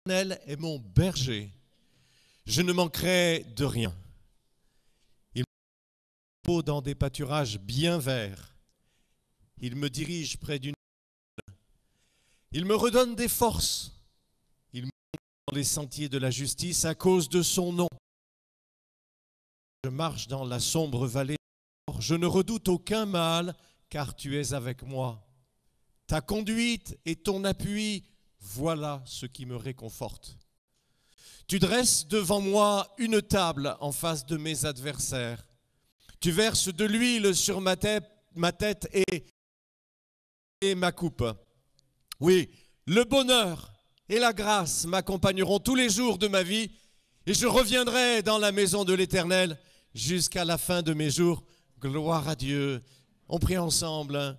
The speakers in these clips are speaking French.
L'Éternel est mon berger, je ne manquerai de rien. Il me pose dans des pâturages bien verts. Il me dirige près d'une. Il me redonne des forces. Il me conduit dans les sentiers de la justice à cause de son nom. Je marche dans la sombre vallée. Je ne redoute aucun mal, car tu es avec moi. Ta conduite et ton appui, voilà ce qui me réconforte. Tu dresses devant moi une table en face de mes adversaires. Tu verses de l'huile sur ma tête et ma coupe. Oui, le bonheur et la grâce m'accompagneront tous les jours de ma vie et je reviendrai dans la maison de l'Éternel jusqu'à la fin de mes jours. Gloire à Dieu. On prie ensemble.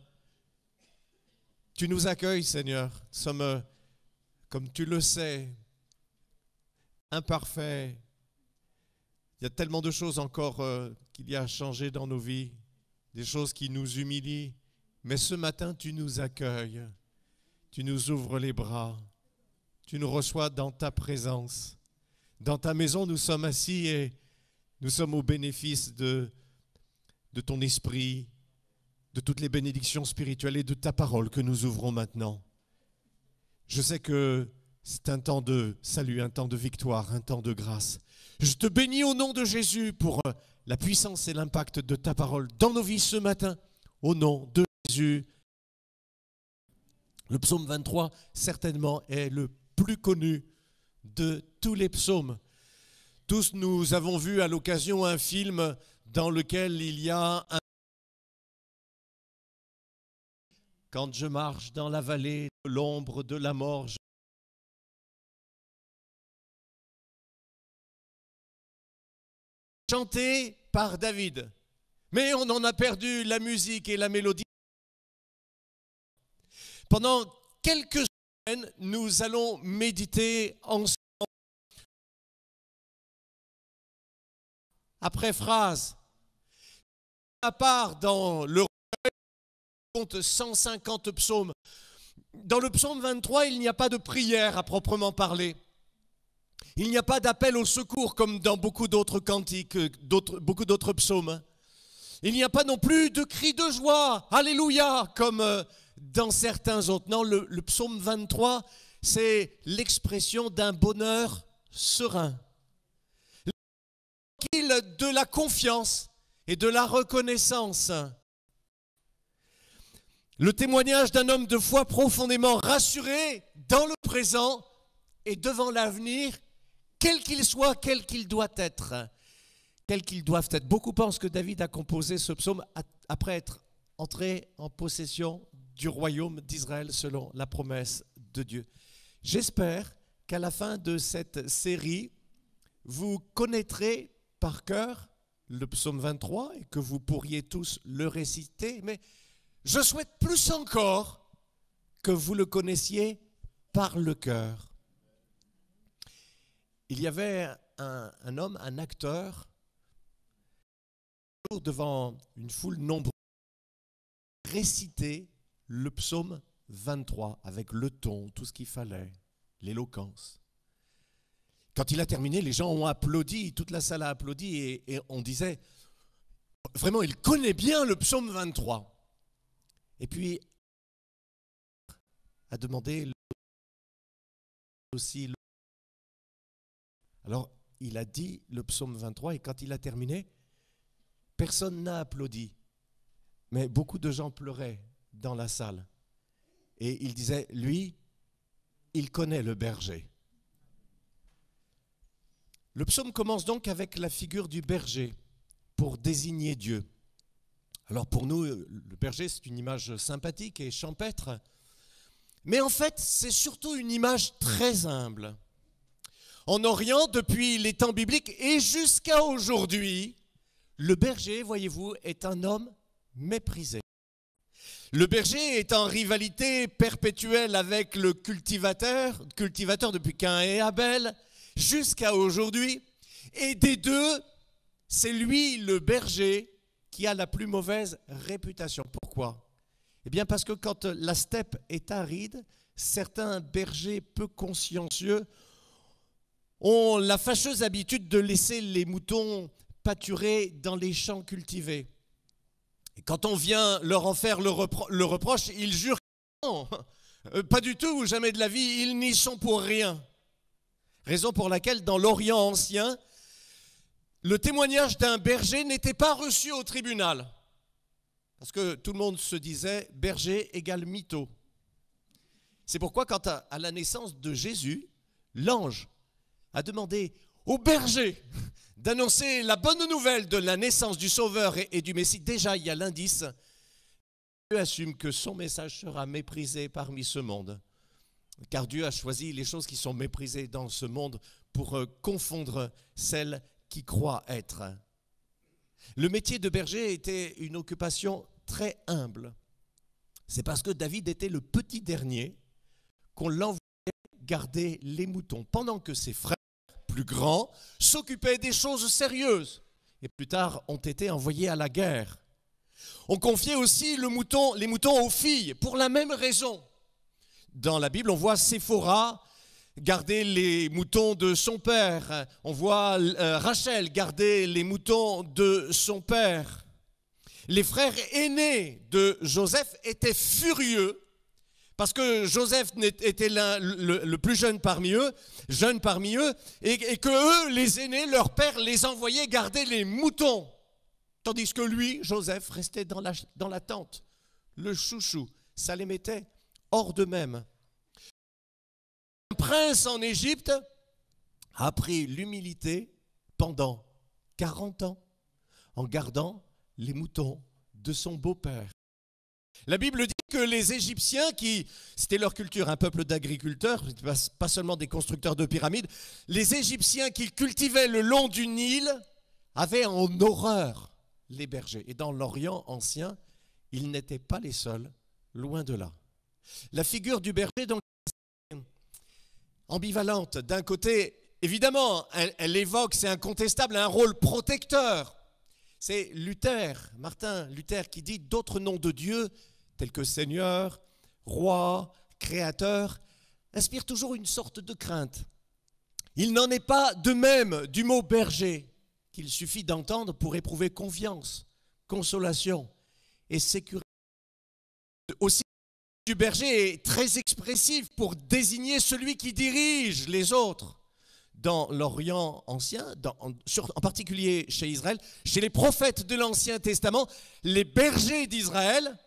Tu nous accueilles, Seigneur. Nous sommes, comme tu le sais, imparfaits. Il y a tellement de choses encore qu'il y a à changer dans nos vies, des choses qui nous humilient. Mais ce matin, tu nous accueilles. Tu nous ouvres les bras. Tu nous reçois dans ta présence. Dans ta maison, nous sommes assis et nous sommes au bénéfice de ton esprit, de toutes les bénédictions spirituelles et de ta parole que nous ouvrons maintenant. Je sais que c'est un temps de salut, un temps de victoire, un temps de grâce. Je te bénis au nom de Jésus pour la puissance et l'impact de ta parole dans nos vies ce matin. Au nom de Jésus. Le psaume 23, certainement, est le plus connu de tous les psaumes. Tous nous avons vu à l'occasion un film dans lequel il y a un... Quand je marche dans la vallée de l'ombre de la mort, chanté par David. Mais on en a perdu la musique et la mélodie. Pendant quelques semaines, nous allons méditer ensemble. Après phrase, à part dans le compte 150 psaumes. Dans le psaume 23, il n'y a pas de prière à proprement parler. Il n'y a pas d'appel au secours comme dans beaucoup d'autres cantiques, beaucoup d'autres psaumes. Il n'y a pas non plus de cris de joie, alléluia, comme dans certains autres. Non, le psaume 23, c'est l'expression d'un bonheur serein. De la confiance et de la reconnaissance. Le témoignage d'un homme de foi profondément rassuré dans le présent et devant l'avenir, quel qu'il soit, quel qu'il doit être. Quels qu'ils doivent être. Beaucoup pensent que David a composé ce psaume après être entré en possession du royaume d'Israël selon la promesse de Dieu. J'espère qu'à la fin de cette série, vous connaîtrez par cœur le psaume 23 et que vous pourriez tous le réciter, mais je souhaite plus encore que vous le connaissiez par le cœur. Il y avait un homme, un acteur, devant une foule nombreuse, réciter le psaume 23 avec le ton, tout ce qu'il fallait, l'éloquence. Quand il a terminé, les gens ont applaudi, toute la salle a applaudi et on disait, vraiment, il connaît bien le psaume 23. Et puis, a demandé aussi. Alors, il a dit le psaume 23 et quand il a terminé, personne n'a applaudi. Mais beaucoup de gens pleuraient dans la salle. Et il disait, lui, il connaît le berger. Le psaume commence donc avec la figure du berger pour désigner Dieu. Alors pour nous, le berger, c'est une image sympathique et champêtre. Mais en fait, c'est surtout une image très humble. En Orient, depuis les temps bibliques et jusqu'à aujourd'hui, le berger, voyez-vous, est un homme méprisé. Le berger est en rivalité perpétuelle avec le cultivateur depuis Caïn et Abel, jusqu'à aujourd'hui. Et des deux, c'est lui, le berger, qui a la plus mauvaise réputation. Pourquoi? Eh bien parce que quand la steppe est aride, certains bergers peu consciencieux ont la fâcheuse habitude de laisser les moutons pâturer dans les champs cultivés. Et quand on vient leur en faire le reproche, ils jurent que non, pas du tout, jamais de la vie, ils n'y sont pour rien. Raison pour laquelle, dans l'Orient ancien, le témoignage d'un berger n'était pas reçu au tribunal. Parce que tout le monde se disait berger égale mytho. C'est pourquoi, quant à la naissance de Jésus, l'ange a demandé au berger d'annoncer la bonne nouvelle de la naissance du Sauveur et du Messie. Déjà, il y a l'indice. Dieu assume que son message sera méprisé parmi ce monde. Car Dieu a choisi les choses qui sont méprisées dans ce monde pour confondre celles qui croient être. Le métier de berger était une occupation très humble. C'est parce que David était le petit dernier qu'on l'envoyait garder les moutons, pendant que ses frères plus grands s'occupaient des choses sérieuses et plus tard ont été envoyés à la guerre. On confiait aussi les moutons aux filles pour la même raison. Dans la Bible, on voit Séphora garder les moutons de son père. On voit Rachel garder les moutons de son père. Les frères aînés de Joseph étaient furieux parce que Joseph était le plus jeune parmi eux, et que eux, les aînés, leur père les envoyait garder les moutons. Tandis que lui, Joseph, restait dans la tente. Le chouchou, ça les mettait hors d'eux-mêmes. Un prince en Égypte a appris l'humilité pendant 40 ans en gardant les moutons de son beau-père. La Bible dit que les Égyptiens, c'était leur culture, un peuple d'agriculteurs, pas seulement des constructeurs de pyramides, les Égyptiens qui cultivaient le long du Nil avaient en horreur les bergers. Et dans l'Orient ancien, ils n'étaient pas les seuls, loin de là. La figure du berger, donc, ambivalente. D'un côté, évidemment, elle évoque, c'est incontestable, un rôle protecteur. C'est Martin Luther, qui dit d'autres noms de Dieu, tels que Seigneur, Roi, Créateur, inspirent toujours une sorte de crainte. Il n'en est pas de même du mot berger, qu'il suffit d'entendre pour éprouver confiance, consolation et sécurité. Aussi, du berger est très expressif pour désigner celui qui dirige les autres. Dans l'Orient ancien, en particulier chez Israël, chez les prophètes de l'Ancien Testament, les bergers d'Israël,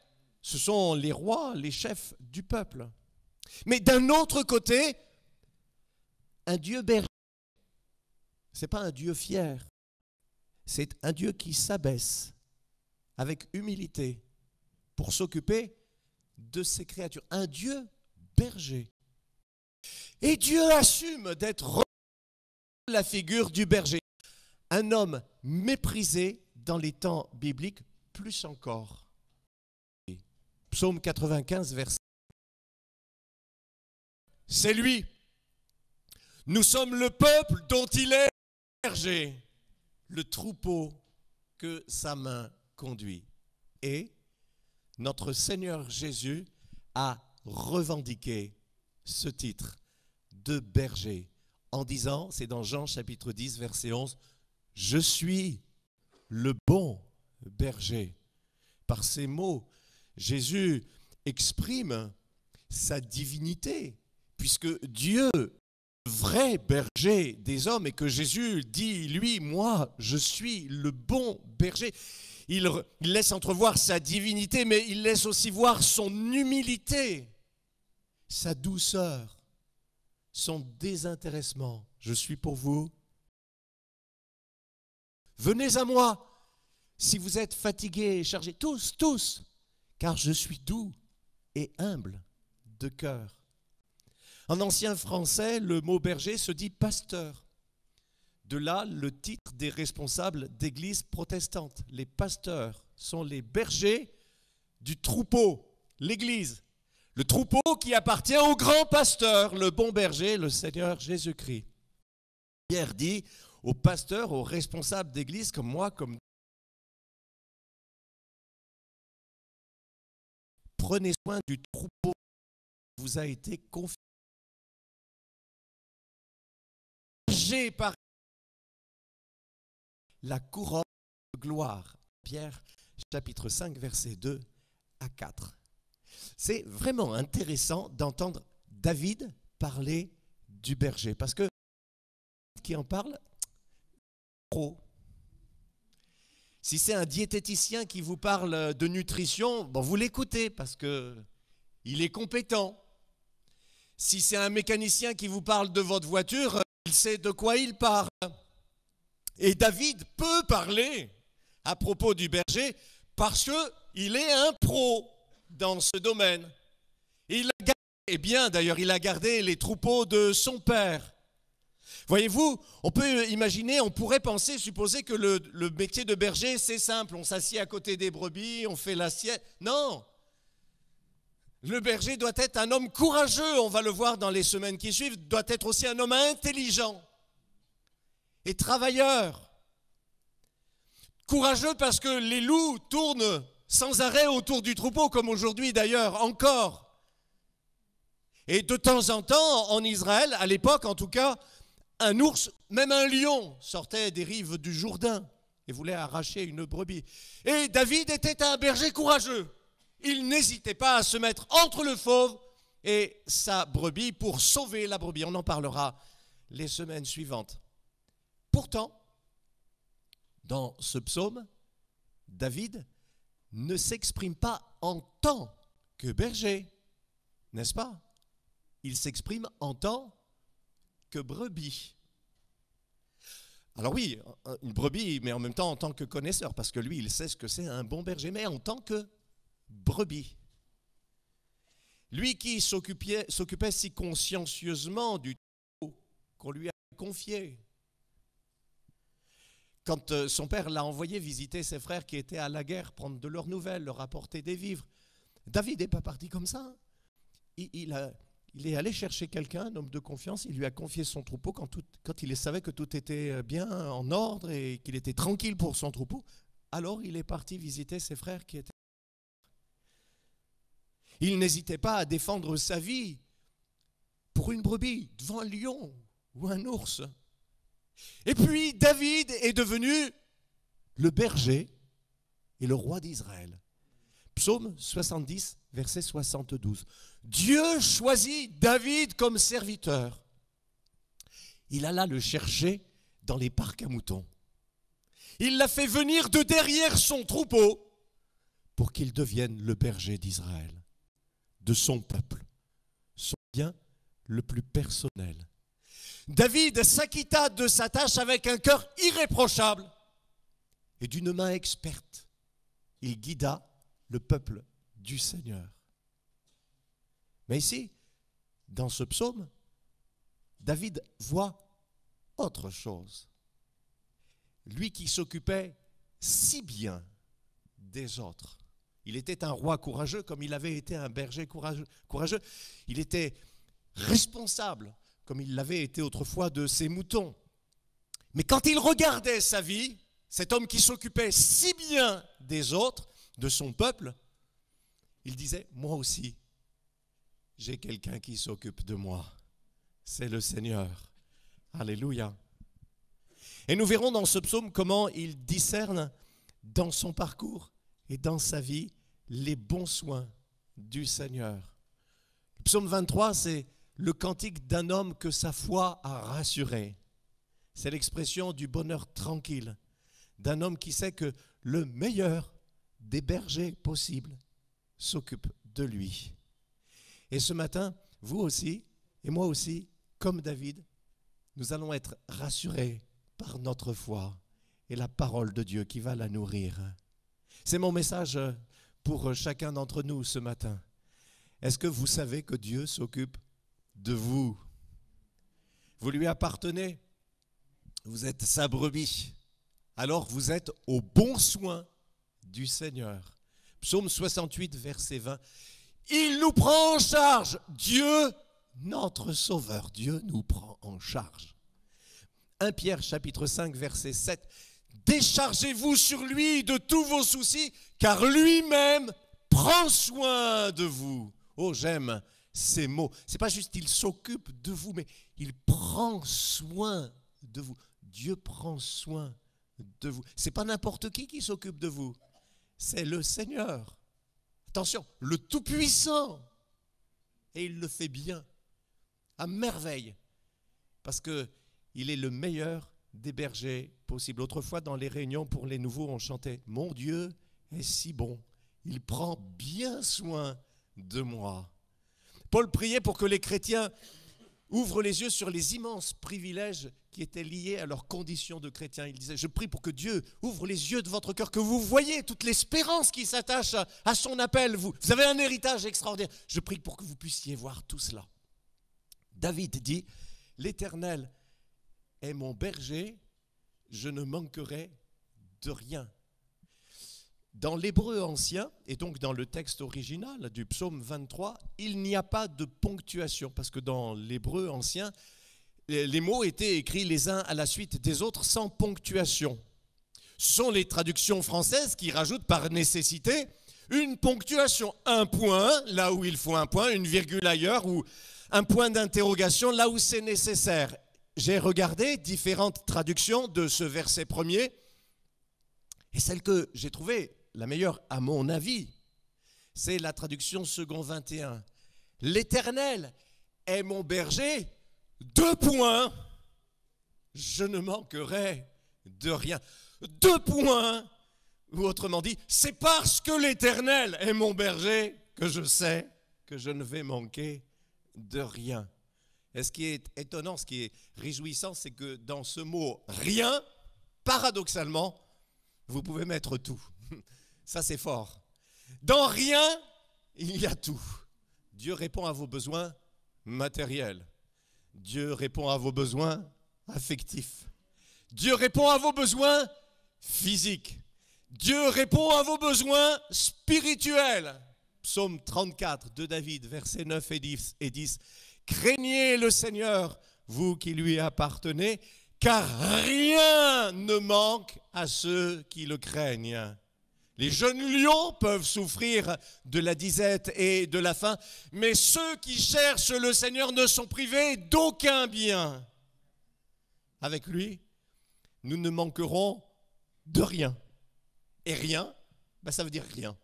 ce sont les rois, les chefs du peuple. Mais d'un autre côté, un Dieu berger, ce n'est pas un Dieu fier, c'est un Dieu qui s'abaisse avec humilité pour s'occuper de ses créatures. Un Dieu berger. Et Dieu assume d'être la figure du berger. Un homme méprisé dans les temps bibliques, plus encore. Psaume 95, verset. C'est lui. Nous sommes le peuple dont il est berger, le troupeau que sa main conduit. Et notre Seigneur Jésus a revendiqué ce titre de berger en disant, c'est dans Jean chapitre 10, verset 11, « Je suis le bon berger ». Par ces mots, Jésus exprime sa divinité, puisque Dieu, vrai berger des hommes, et que Jésus dit, lui, moi, je suis le bon berger. Il laisse entrevoir sa divinité, mais il laisse aussi voir son humilité, sa douceur, son désintéressement. Je suis pour vous. Venez à moi, si vous êtes fatigués et chargés, tous, car je suis doux et humble de cœur. En ancien français, le mot berger se dit pasteur. De là, le titre des responsables d'églises protestantes. Les pasteurs sont les bergers du troupeau, l'église. Le troupeau qui appartient au grand pasteur, le bon berger, le Seigneur Jésus-Christ. Pierre dit aux pasteurs, aux responsables d'église comme moi, comme prenez soin du troupeau qui vous a été confié. chargé par la couronne de gloire. Pierre, chapitre 5, versets 2 à 4. C'est vraiment intéressant d'entendre David parler du berger, parce que qui en parle, trop. Si c'est un diététicien qui vous parle de nutrition, bon, vous l'écoutez parce qu'il est compétent. Si c'est un mécanicien qui vous parle de votre voiture, il sait de quoi il parle. Et David peut parler à propos du berger parce qu'il est un pro dans ce domaine. Il a gardé les troupeaux de son père. Voyez-vous, on peut imaginer, on pourrait supposer que le métier de berger, c'est simple. On s'assied à côté des brebis, on fait la sieste. Non! Le berger doit être un homme courageux, on va le voir dans les semaines qui suivent, doit être aussi un homme intelligent et travailleur. Courageux parce que les loups tournent sans arrêt autour du troupeau, comme aujourd'hui d'ailleurs, encore. Et de temps en temps, en Israël, à l'époque en tout cas, un ours, même un lion, sortait des rives du Jourdain et voulait arracher une brebis. Et David était un berger courageux. Il n'hésitait pas à se mettre entre le fauve et sa brebis pour sauver la brebis. On en parlera les semaines suivantes. Pourtant, dans ce psaume, David ne s'exprime pas en tant que berger, n'est-ce pas? Il s'exprime en tant que brebis. Alors oui, une brebis, mais en même temps en tant que connaisseur, parce que lui, il sait ce que c'est un bon berger, mais en tant que brebis. Lui qui s'occupait si consciencieusement du troupeau qu'on lui a confié. Quand son père l'a envoyé visiter ses frères qui étaient à la guerre, prendre de leurs nouvelles, leur apporter des vivres, David n'est pas parti comme ça. Il est allé chercher quelqu'un, un homme de confiance, il lui a confié son troupeau quand il savait que tout était bien en ordre et qu'il était tranquille pour son troupeau. Alors il est parti visiter ses frères qui étaient... Il n'hésitait pas à défendre sa vie pour une brebis devant un lion ou un ours. Et puis David est devenu le berger et le roi d'Israël. Psaume 70, verset 72. Dieu choisit David comme serviteur. Il alla le chercher dans les parcs à moutons. Il l'a fait venir de derrière son troupeau pour qu'il devienne le berger d'Israël, de son peuple, son bien le plus personnel. David s'acquitta de sa tâche avec un cœur irréprochable et d'une main experte. Il guida le peuple du Seigneur. Mais ici, dans ce psaume, David voit autre chose. Lui qui s'occupait si bien des autres. Il était un roi courageux comme il avait été un berger courageux. Il était responsable comme il l'avait été autrefois de ses moutons. Mais quand il regardait sa vie, cet homme qui s'occupait si bien des autres, de son peuple, il disait, moi aussi, j'ai quelqu'un qui s'occupe de moi. C'est le Seigneur. Alléluia. Et nous verrons dans ce psaume comment il discerne dans son parcours et dans sa vie les bons soins du Seigneur. Le psaume 23, c'est le cantique d'un homme que sa foi a rassuré. C'est l'expression du bonheur tranquille, d'un homme qui sait que le meilleur des bergers possibles s'occupe de lui. Et ce matin, vous aussi, et moi aussi, comme David, nous allons être rassurés par notre foi et la parole de Dieu qui va la nourrir. C'est mon message pour chacun d'entre nous ce matin. Est-ce que vous savez que Dieu s'occupe de vous? Vous lui appartenez. Vous êtes sa brebis. Alors vous êtes au bon soin du Seigneur. Psaume 68, verset 20. Il nous prend en charge. Dieu, notre Sauveur, Dieu nous prend en charge. 1 Pierre, chapitre 5, verset 7. Déchargez-vous sur lui de tous vos soucis, car lui-même prend soin de vous. Oh, j'aime ces mots. Ce n'est pas juste il s'occupe de vous, mais il prend soin de vous. Dieu prend soin de vous. Ce n'est pas n'importe qui s'occupe de vous. C'est le Seigneur. Attention, le Tout-Puissant. Et il le fait bien, à merveille, parce qu'il est le meilleur des bergers possibles. Autrefois, dans les réunions pour les nouveaux, on chantait « Mon Dieu est si bon, il prend bien soin de moi ». Paul priait pour que les chrétiens ouvrent les yeux sur les immenses privilèges qui étaient liés à leur condition de chrétien. Il disait, je prie pour que Dieu ouvre les yeux de votre cœur, que vous voyez toute l'espérance qui s'attache à son appel. Vous avez un héritage extraordinaire. Je prie pour que vous puissiez voir tout cela. David dit, l'Éternel est mon berger, je ne manquerai de rien. Dans l'hébreu ancien, et donc dans le texte original du psaume 23, il n'y a pas de ponctuation, parce que dans l'hébreu ancien, les mots étaient écrits les uns à la suite des autres sans ponctuation. Ce sont les traductions françaises qui rajoutent par nécessité une ponctuation, un point là où il faut un point, une virgule ailleurs ou un point d'interrogation là où c'est nécessaire. J'ai regardé différentes traductions de ce verset premier et celle que j'ai trouvée la meilleure à mon avis, c'est la traduction second 21. L'Éternel est mon berger, 2 points, je ne manquerai de rien. 2 points, ou autrement dit, c'est parce que l'Éternel est mon berger que je sais que je ne vais manquer de rien. Et ce qui est étonnant, ce qui est réjouissant, c'est que dans ce mot « rien », paradoxalement, vous pouvez mettre tout. Ça, c'est fort. Dans rien, il y a tout. Dieu répond à vos besoins matériels. Dieu répond à vos besoins affectifs. Dieu répond à vos besoins physiques. Dieu répond à vos besoins spirituels. Psaume 34 de David, versets 9 et 10. Craignez le Seigneur, vous qui lui appartenez, car rien ne manque à ceux qui le craignent. Les jeunes lions peuvent souffrir de la disette et de la faim, mais ceux qui cherchent le Seigneur ne sont privés d'aucun bien. Avec lui, nous ne manquerons de rien. Et rien, ça veut dire rien.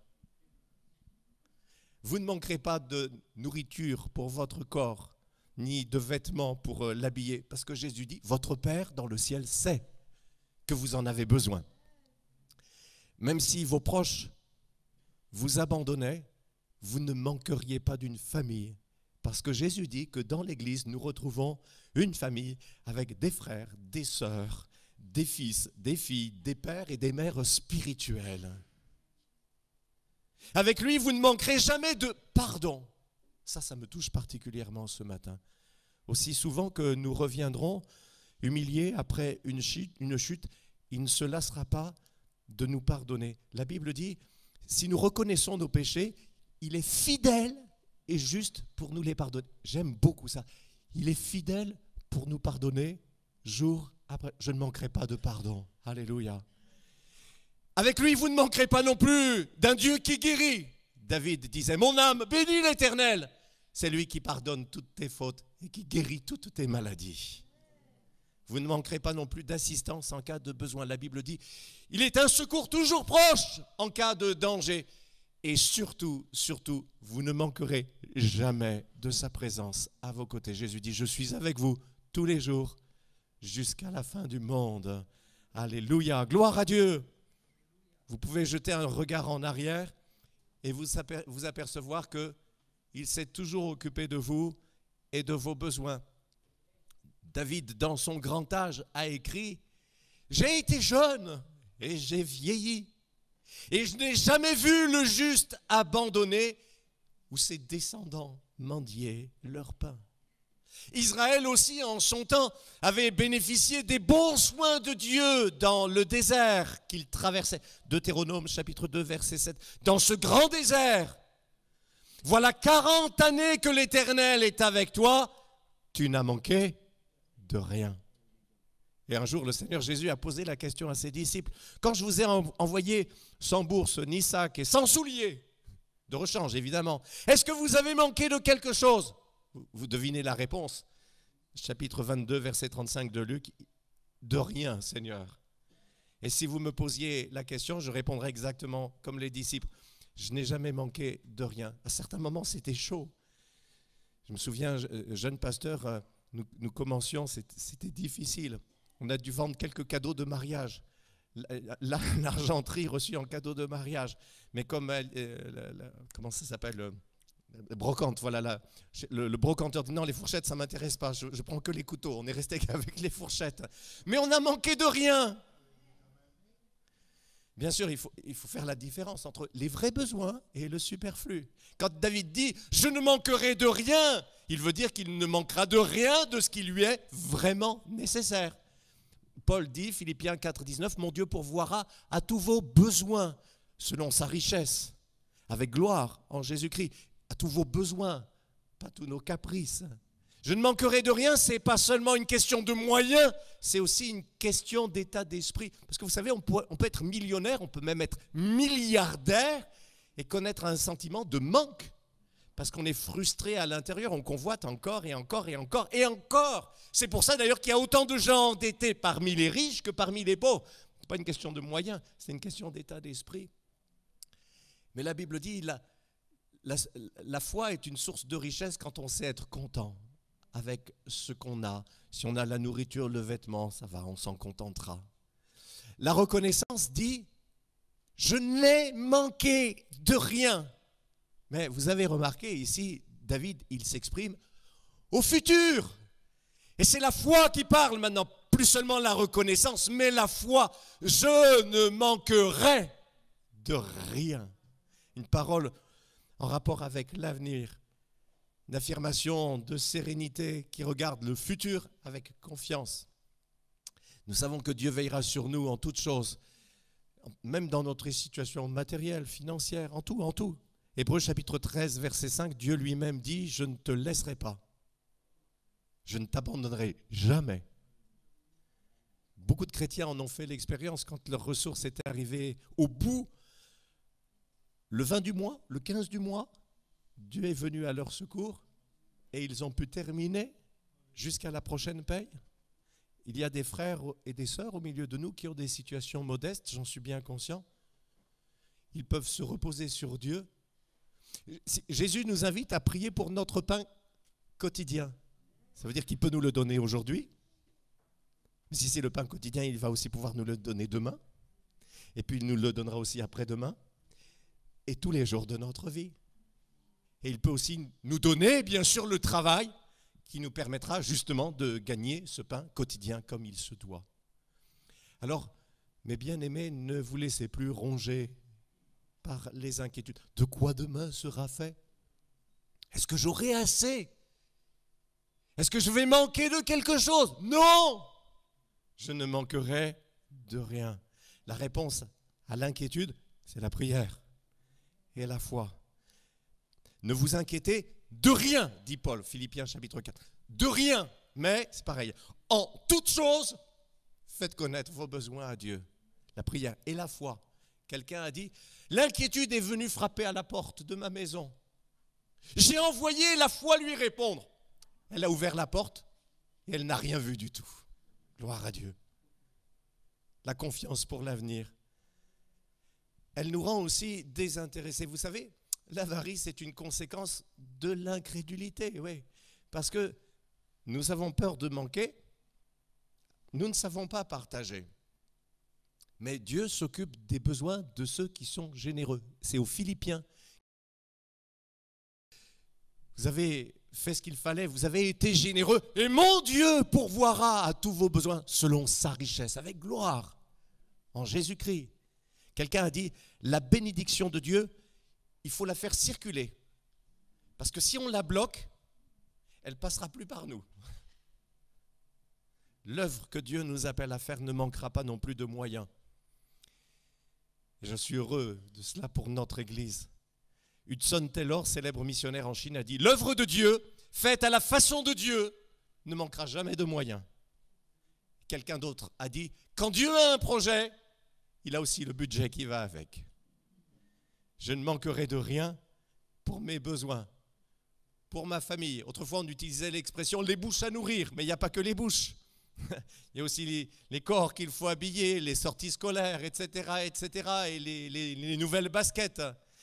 Vous ne manquerez pas de nourriture pour votre corps, ni de vêtements pour l'habiller, parce que Jésus dit, votre Père dans le ciel sait que vous en avez besoin. Même si vos proches vous abandonnaient, vous ne manqueriez pas d'une famille. Parce que Jésus dit que dans l'Église, nous retrouvons une famille avec des frères, des sœurs, des fils, des filles, des pères et des mères spirituels. Avec lui, vous ne manquerez jamais de pardon. Ça me touche particulièrement ce matin. Aussi souvent que nous reviendrons humiliés après une chute, il ne se lassera pas de nous pardonner. La Bible dit, si nous reconnaissons nos péchés, il est fidèle et juste pour nous les pardonner. J'aime beaucoup ça. Il est fidèle pour nous pardonner jour après. Je ne manquerai pas de pardon. Alléluia. Avec lui, vous ne manquerez pas non plus d'un Dieu qui guérit. David disait, mon âme bénit l'Éternel. C'est lui qui pardonne toutes tes fautes et qui guérit toutes tes maladies. Vous ne manquerez pas non plus d'assistance en cas de besoin. La Bible dit, il est un secours toujours proche en cas de danger. Et surtout, vous ne manquerez jamais de sa présence à vos côtés. Jésus dit, je suis avec vous tous les jours jusqu'à la fin du monde. Alléluia, gloire à Dieu. Vous pouvez jeter un regard en arrière et vous apercevoir qu'il s'est toujours occupé de vous et de vos besoins. David, dans son grand âge, a écrit « J'ai été jeune et j'ai vieilli, et je n'ai jamais vu le juste abandonné ou ses descendants mendier leur pain. » Israël aussi, en son temps, avait bénéficié des bons soins de Dieu dans le désert qu'il traversait. Deutéronome chapitre 2, verset 7. Dans ce grand désert, voilà 40 années que l'Éternel est avec toi, tu n'as manqué de rien. Et un jour, le Seigneur Jésus a posé la question à ses disciples. Quand je vous ai envoyé sans bourse, ni sac et sans souliers, de rechange, évidemment. Est-ce que vous avez manqué de quelque chose? Vous devinez la réponse. Chapitre 22, verset 35 de Luc. De rien, Seigneur. Et si vous me posiez la question, je répondrais exactement comme les disciples. Je n'ai jamais manqué de rien. À certains moments, c'était chaud. Je me souviens, jeune pasteur, nous commencions, c'était difficile. On a dû vendre quelques cadeaux de mariage. L'argenterie reçue en cadeau de mariage. Mais comme, comment ça s'appelle, brocante, voilà, le brocanteur dit non, les fourchettes, ça ne m'intéresse pas, je prends que les couteaux. On est resté qu'avec les fourchettes. Mais on n'a manqué de rien. Bien sûr, il faut faire la différence entre les vrais besoins et le superflu. Quand David dit « je ne manquerai de rien », il veut dire qu'il ne manquera de rien de ce qui lui est vraiment nécessaire. Paul dit, Philippiens 4, 19, « Mon Dieu pourvoira à tous vos besoins selon sa richesse, avec gloire en Jésus-Christ. » À tous vos besoins, pas tous nos caprices. Je ne manquerai de rien, ce n'est pas seulement une question de moyens, c'est aussi une question d'état d'esprit. Parce que vous savez, on peut être millionnaire, on peut même être milliardaire et connaître un sentiment de manque. Parce qu'on est frustré à l'intérieur, on convoite encore et encore et encore et encore. C'est pour ça d'ailleurs qu'il y a autant de gens endettés parmi les riches que parmi les pauvres. Ce n'est pas une question de moyens, c'est une question d'état d'esprit. Mais la Bible dit, la foi est une source de richesse quand on sait être content avec ce qu'on a. Si on a la nourriture, le vêtement, ça va, on s'en contentera. La reconnaissance dit, je n'ai manqué de rien. Mais vous avez remarqué ici, David, il s'exprime au futur. Et c'est la foi qui parle maintenant, plus seulement la reconnaissance, mais la foi. Je ne manquerai de rien. Une parole en rapport avec l'avenir. Une affirmation de sérénité qui regarde le futur avec confiance. Nous savons que Dieu veillera sur nous en toutes choses, même dans notre situation matérielle, financière, en tout, en tout. Hébreux chapitre 13, verset 5, Dieu lui-même dit, je ne te laisserai pas. Je ne t'abandonnerai jamais. Beaucoup de chrétiens en ont fait l'expérience quand leurs ressources étaient arrivées au bout. Le 20 du mois, le 15 du mois, Dieu est venu à leur secours et ils ont pu terminer jusqu'à la prochaine paye. Il y a des frères et des sœurs au milieu de nous qui ont des situations modestes, j'en suis bien conscient. Ils peuvent se reposer sur Dieu. Jésus nous invite à prier pour notre pain quotidien. Ça veut dire qu'il peut nous le donner aujourd'hui. Mais si c'est le pain quotidien, il va aussi pouvoir nous le donner demain. Et puis il nous le donnera aussi après-demain. Et tous les jours de notre vie. Et il peut aussi nous donner, bien sûr, le travail qui nous permettra justement de gagner ce pain quotidien comme il se doit. Alors, mes bien-aimés, ne vous laissez plus ronger par les inquiétudes. De quoi demain sera fait? Est-ce que j'aurai assez? Est-ce que je vais manquer de quelque chose? Non! Je ne manquerai de rien. La réponse à l'inquiétude, c'est la prière et la foi. Ne vous inquiétez de rien, dit Paul, Philippiens chapitre 4. De rien, mais c'est pareil. En toute chose, faites connaître vos besoins à Dieu. La prière et la foi. Quelqu'un a dit, l'inquiétude est venue frapper à la porte de ma maison. J'ai envoyé la foi lui répondre. Elle a ouvert la porte et elle n'a rien vu du tout. Gloire à Dieu. La confiance pour l'avenir. Elle nous rend aussi désintéressés. Vous savez, l'avarice est une conséquence de l'incrédulité, oui. Parce que nous avons peur de manquer, nous ne savons pas partager. Mais Dieu s'occupe des besoins de ceux qui sont généreux. C'est aux Philippiens. Vous avez fait ce qu'il fallait, vous avez été généreux, et mon Dieu pourvoira à tous vos besoins selon sa richesse, avec gloire, en Jésus-Christ. Quelqu'un a dit, la bénédiction de Dieu, il faut la faire circuler. Parce que si on la bloque, elle ne passera plus par nous. L'œuvre que Dieu nous appelle à faire ne manquera pas non plus de moyens. Et je suis heureux de cela pour notre Église. Hudson Taylor, célèbre missionnaire en Chine, a dit « L'œuvre de Dieu, faite à la façon de Dieu, ne manquera jamais de moyens. » Quelqu'un d'autre a dit « Quand Dieu a un projet, il a aussi le budget qui va avec. » Je ne manquerai de rien pour mes besoins, pour ma famille. Autrefois, on utilisait l'expression « les bouches à nourrir », mais il n'y a pas que les bouches. Il y a aussi les corps qu'il faut habiller, les sorties scolaires, etc., etc., et les nouvelles baskets,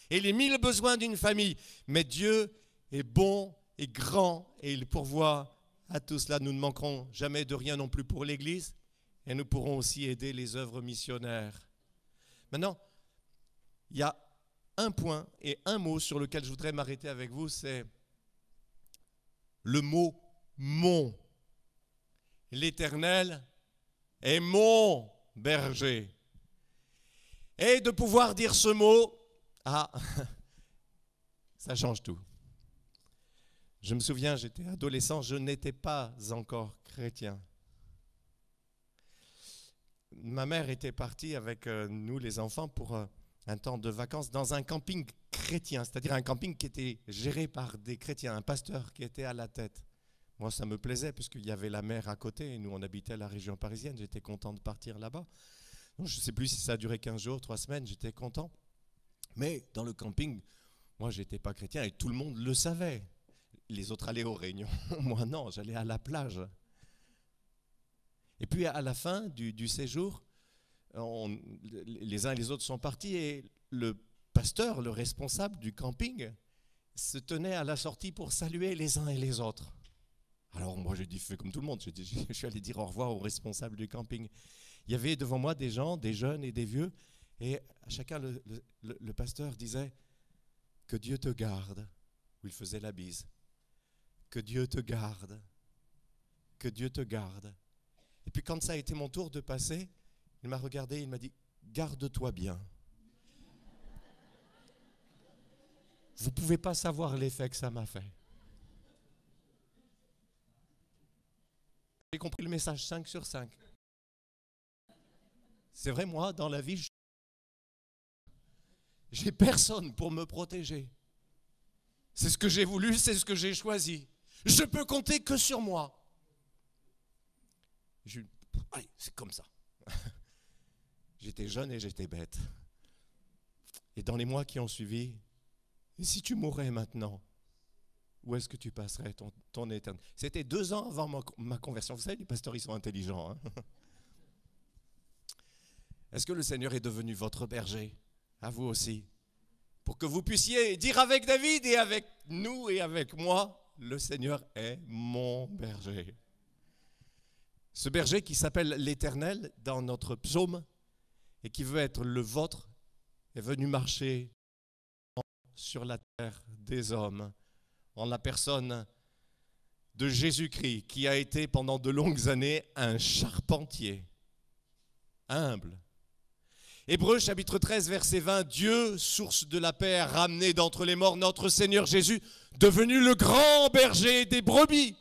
et les 1000 besoins d'une famille. Mais Dieu est bon et grand, et il pourvoit à tout cela. Nous ne manquerons jamais de rien non plus pour l'Église, et nous pourrons aussi aider les œuvres missionnaires. Maintenant, il y a un point et un mot sur lequel je voudrais m'arrêter avec vous, c'est le mot « mon ». L'Éternel est mon berger. Et de pouvoir dire ce mot, ça change tout. Je me souviens, j'étais adolescent, je n'étais pas encore chrétien. Ma mère était partie avec nous les enfants pour un temps de vacances dans un camping chrétien, c'est-à-dire un camping qui était géré par des chrétiens, un pasteur qui était à la tête. Moi, ça me plaisait puisqu'il y avait la mer à côté et nous, on habitait la région parisienne. J'étais content de partir là-bas. Donc, je ne sais plus si ça a duré 15 jours, 3 semaines, j'étais content. Mais dans le camping, moi, je n'étais pas chrétien et tout le monde le savait. Les autres allaient aux réunions, moi non, j'allais à la plage. Et puis à la fin du séjour, les uns et les autres sont partis et le pasteur, le responsable du camping, se tenait à la sortie pour saluer les uns et les autres. Alors moi j'ai dit, fais comme tout le monde, je suis allé dire au revoir au responsable du camping. Il y avait devant moi des gens, des jeunes et des vieux, et à chacun le pasteur disait « Que Dieu te garde », où il faisait la bise. « Que Dieu te garde, que Dieu te garde ». Et puis quand ça a été mon tour de passer, il m'a regardé, il m'a dit « Garde-toi bien ». Vous ne pouvez pas savoir l'effet que ça m'a fait. J'ai compris le message 5 sur 5. C'est vrai, moi, dans la vie, j'ai personne pour me protéger. C'est ce que j'ai voulu, c'est ce que j'ai choisi. Je peux compter que sur moi. Allez, c'est comme ça. J'étais jeune et j'étais bête. Et dans les mois qui ont suivi, et si tu mourais maintenant, où est-ce que tu passerais ton éternité? C'était 2 ans avant ma conversion. Vous savez, les pasteurs, ils sont intelligents. Hein? Est-ce que le Seigneur est devenu votre berger? À vous aussi. Pour que vous puissiez dire avec David et avec nous et avec moi, le Seigneur est mon berger. Ce berger qui s'appelle l'Éternel dans notre psaume et qui veut être le vôtre est venu marcher sur la terre des hommes en la personne de Jésus-Christ qui a été pendant de longues années un charpentier humble. Hébreux chapitre 13 verset 20, Dieu, source de la paix, a ramené d'entre les morts notre Seigneur Jésus, devenu le grand berger des brebis,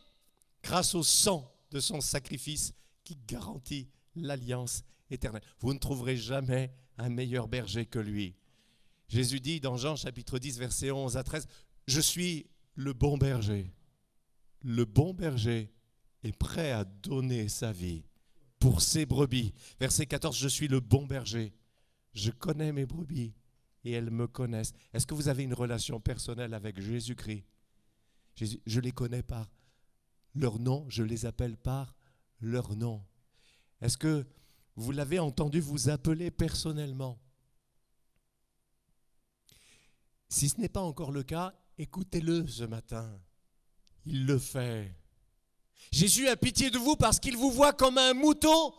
grâce au sang de son sacrifice qui garantit l'alliance éternelle. Vous ne trouverez jamais un meilleur berger que lui. Jésus dit dans Jean chapitre 10 verset 11 à 13, je suis le bon berger. Le bon berger est prêt à donner sa vie pour ses brebis. Verset 14, je suis le bon berger. Je connais mes brebis et elles me connaissent. Est-ce que vous avez une relation personnelle avec Jésus-Christ? Je les connais par leur nom, je les appelle par leur nom. Est-ce que vous l'avez entendu vous appeler personnellement? Si ce n'est pas encore le cas, écoutez-le ce matin. Il le fait. Jésus a pitié de vous parce qu'il vous voit comme un mouton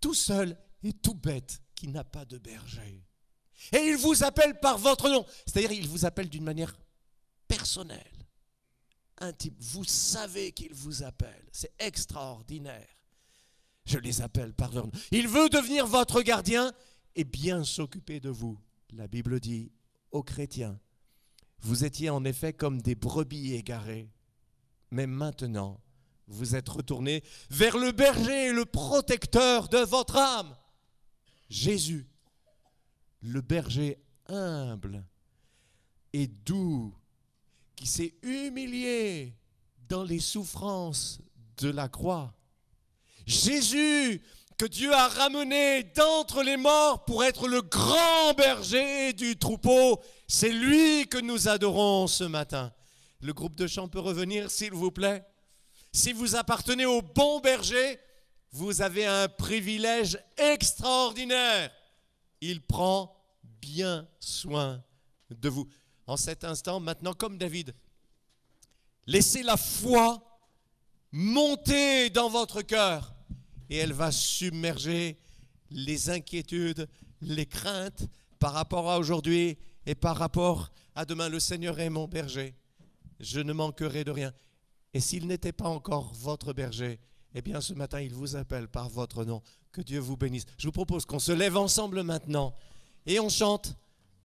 tout seul et tout bête qui n'a pas de berger. Et il vous appelle par votre nom. C'est-à-dire il vous appelle d'une manière personnelle, intime. Vous savez qu'il vous appelle. C'est extraordinaire. Je les appelle par leur nom. Il veut devenir votre gardien et bien s'occuper de vous. La Bible dit aux chrétiens, vous étiez en effet comme des brebis égarées, mais maintenant, vous êtes retournés vers le berger et le protecteur de votre âme. Jésus, le berger humble et doux, qui s'est humilié dans les souffrances de la croix. Jésus, que Dieu a ramené d'entre les morts pour être le grand berger du troupeau. C'est lui que nous adorons ce matin. Le groupe de chant peut revenir, s'il vous plaît. Si vous appartenez au bon berger, vous avez un privilège extraordinaire. Il prend bien soin de vous. En cet instant, maintenant, comme David, laissez la foi monter dans votre cœur et elle va submerger les inquiétudes, les craintes par rapport à aujourd'hui et par rapport à demain. Le Seigneur est mon berger, je ne manquerai de rien. Et s'il n'était pas encore votre berger, eh bien ce matin il vous appelle par votre nom. Que Dieu vous bénisse. Je vous propose qu'on se lève ensemble maintenant et on chante.